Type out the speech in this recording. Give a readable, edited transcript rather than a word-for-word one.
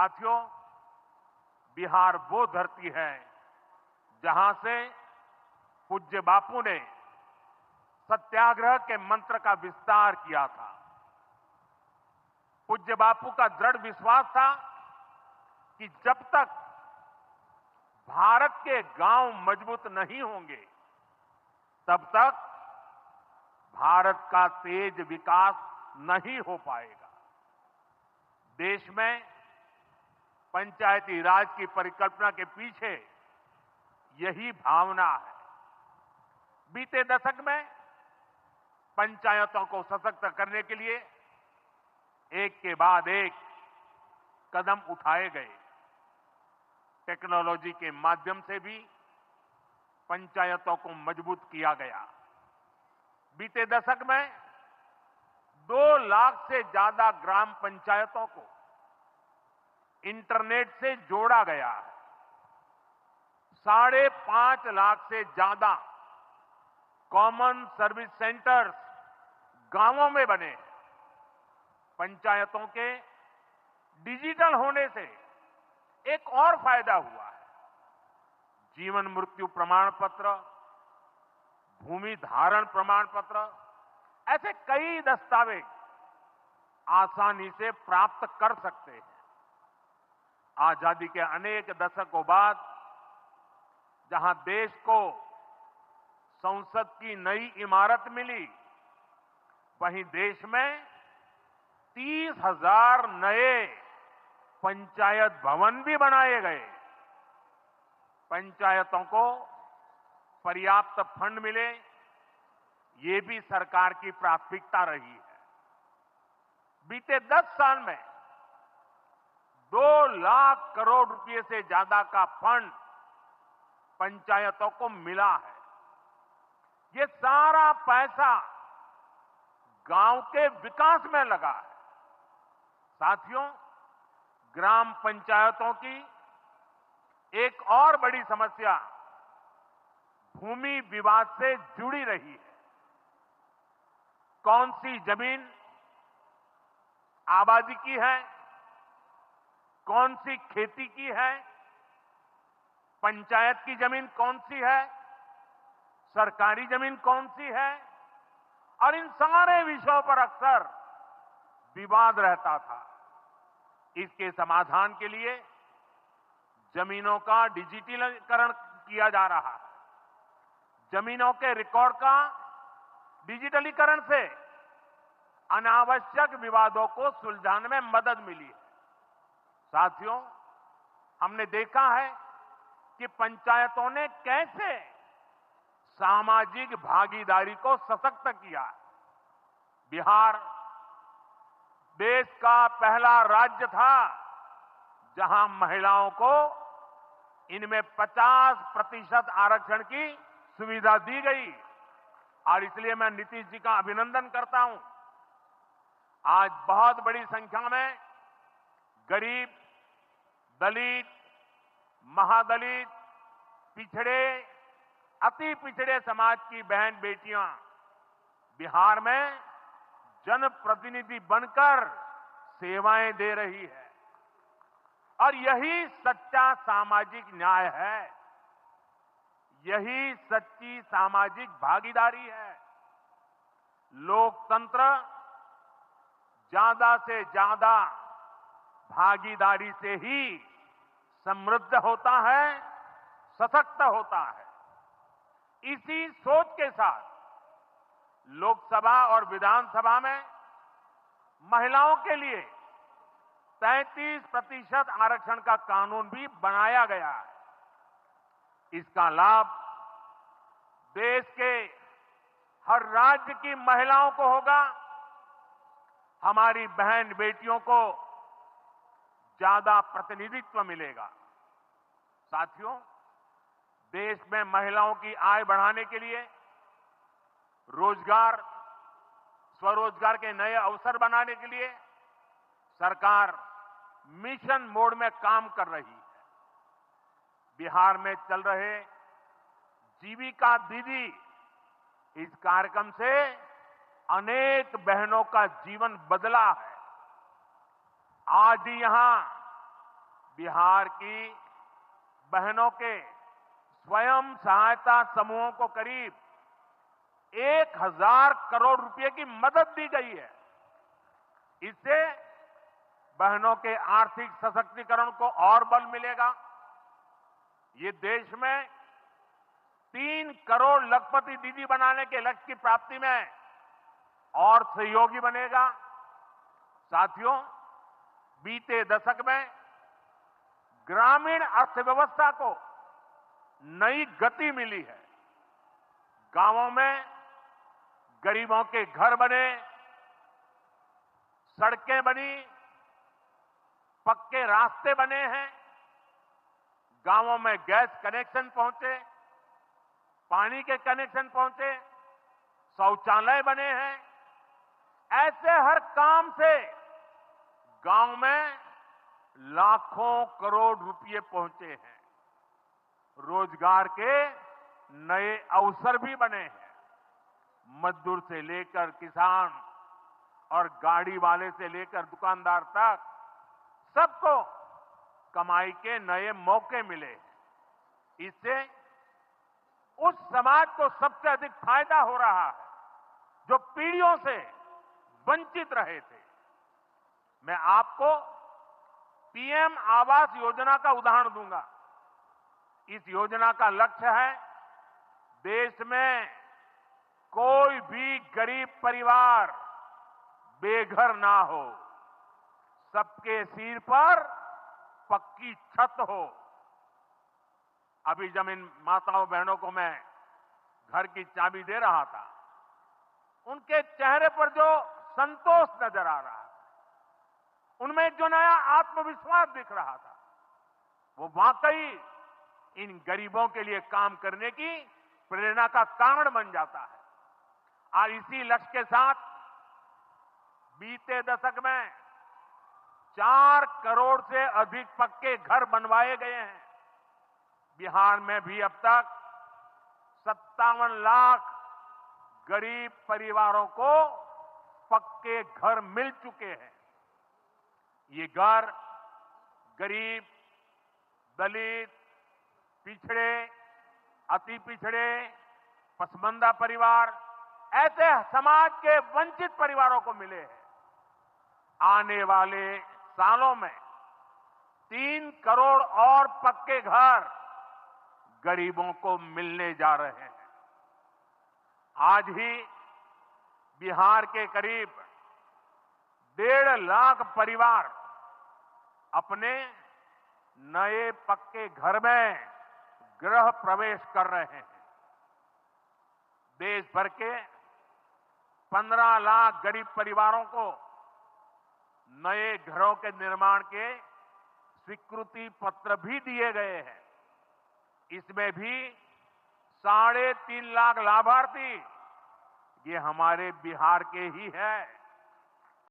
साथियों, बिहार वो धरती है जहां से पूज्य बापू ने सत्याग्रह के मंत्र का विस्तार किया था। पूज्य बापू का दृढ़ विश्वास था कि जब तक भारत के गांव मजबूत नहीं होंगे, तब तक भारत का तेज विकास नहीं हो पाएगा। देश में पंचायती राज की परिकल्पना के पीछे यही भावना है। बीते दशक में पंचायतों को सशक्त करने के लिए एक के बाद एक कदम उठाए गए। टेक्नोलॉजी के माध्यम से भी पंचायतों को मजबूत किया गया। बीते दशक में 2 लाख से ज्यादा ग्राम पंचायतों को इंटरनेट से जोड़ा गया है। 5.5 लाख से ज्यादा कॉमन सर्विस सेंटर्स गांवों में बने हैं। पंचायतों के डिजिटल होने से एक और फायदा हुआ है। जीवन मृत्यु प्रमाण पत्र, भूमि धारण प्रमाण पत्र, ऐसे कई दस्तावेज आसानी से प्राप्त कर सकते हैं। आजादी के अनेक दशकों बाद जहां देश को संसद की नई इमारत मिली, वहीं देश में 30,000 नए पंचायत भवन भी बनाए गए। पंचायतों को पर्याप्त फंड मिले, ये भी सरकार की प्राथमिकता रही है। बीते 10 साल में 2 लाख करोड़ रुपए से ज्यादा का फंड पंचायतों को मिला है। ये सारा पैसा गांव के विकास में लगा है। साथियों, ग्राम पंचायतों की एक और बड़ी समस्या भूमि विवाद से जुड़ी रही है। कौन सी जमीन आबादी की है, कौन सी खेती की है, पंचायत की जमीन कौन सी है, सरकारी जमीन कौन सी है, और इन सारे विषयों पर अक्सर विवाद रहता था। इसके समाधान के लिए जमीनों का डिजिटलीकरण किया जा रहा है। जमीनों के रिकॉर्ड का डिजिटलीकरण से अनावश्यक विवादों को सुलझाने में मदद मिली है। साथियों, हमने देखा है कि पंचायतों ने कैसे सामाजिक भागीदारी को सशक्त किया। बिहार देश का पहला राज्य था जहां महिलाओं को इनमें 50% आरक्षण की सुविधा दी गई, और इसलिए मैं नीतीश जी का अभिनंदन करता हूं। आज बहुत बड़ी संख्या में गरीब, दलित, महादलित, पिछड़े, अति पिछड़े समाज की बहन बेटियां बिहार में जनप्रतिनिधि बनकर सेवाएं दे रही है, और यही सच्चा सामाजिक न्याय है, यही सच्ची सामाजिक भागीदारी है। लोकतंत्र ज्यादा से ज्यादा भागीदारी से ही समृद्ध होता है, सशक्त होता है। इसी सोच के साथ लोकसभा और विधानसभा में महिलाओं के लिए 33% आरक्षण का कानून भी बनाया गया है। इसका लाभ देश के हर राज्य की महिलाओं को होगा। हमारी बहन बेटियों को ज्यादा प्रतिनिधित्व मिलेगा। साथियों, देश में महिलाओं की आय बढ़ाने के लिए रोजगार, स्वरोजगार के नए अवसर बनाने के लिए सरकार मिशन मोड में काम कर रही है। बिहार में चल रहे जीविका दीदी इस कार्यक्रम से अनेक बहनों का जीवन बदला है। आज ही यहां बिहार की बहनों के स्वयं सहायता समूहों को करीब 1000 करोड़ रुपए की मदद दी गई है। इससे बहनों के आर्थिक सशक्तिकरण को और बल मिलेगा। ये देश में 3 करोड़ लखपति दीदी बनाने के लक्ष्य की प्राप्ति में और सहयोगी बनेगा। साथियों, बीते दशक में ग्रामीण अर्थव्यवस्था को नई गति मिली है। गांवों में गरीबों के घर बने, सड़कें बनी, पक्के रास्ते बने हैं, गांवों में गैस कनेक्शन पहुंचे, पानी के कनेक्शन पहुंचे, शौचालय बने हैं। ऐसे हर काम से गांव में लाखों करोड़ रुपए पहुंचे हैं। रोजगार के नए अवसर भी बने हैं। मजदूर से लेकर किसान और गाड़ी वाले से लेकर दुकानदार तक सबको कमाई के नए मौके मिले। इससे उस समाज को सबसे अधिक फायदा हो रहा है जो पीढ़ियों से वंचित रहे थे। मैं आपको पीएम आवास योजना का उदाहरण दूंगा। इस योजना का लक्ष्य है देश में कोई भी गरीब परिवार बेघर ना हो, सबके सिर पर पक्की छत हो। अभी जब इन माताओं बहनों को मैं घर की चाबी दे रहा था, उनके चेहरे पर जो संतोष नजर आ रहा था, उनमें जो नया आत्मविश्वास दिख रहा था, वो वाकई इन गरीबों के लिए काम करने की प्रेरणा का कारण बन जाता है। और इसी लक्ष्य के साथ बीते दशक में 4 करोड़ से अधिक पक्के घर बनवाए गए हैं। बिहार में भी अब तक 57 लाख गरीब परिवारों को पक्के घर मिल चुके हैं। ये घर गरीब, दलित, पिछड़े, अति पिछड़े, पसमानदा परिवार, ऐसे समाज के वंचित परिवारों को मिले हैं। आने वाले सालों में 3 करोड़ और पक्के घर गरीबों को मिलने जा रहे हैं। आज ही बिहार के करीब 1.5 लाख परिवार अपने नए पक्के घर में गृह प्रवेश कर रहे हैं। देश भर के 15 लाख गरीब परिवारों को नए घरों के निर्माण के स्वीकृति पत्र भी दिए गए हैं। इसमें भी 3.5 लाख लाभार्थी ये हमारे बिहार के ही हैं।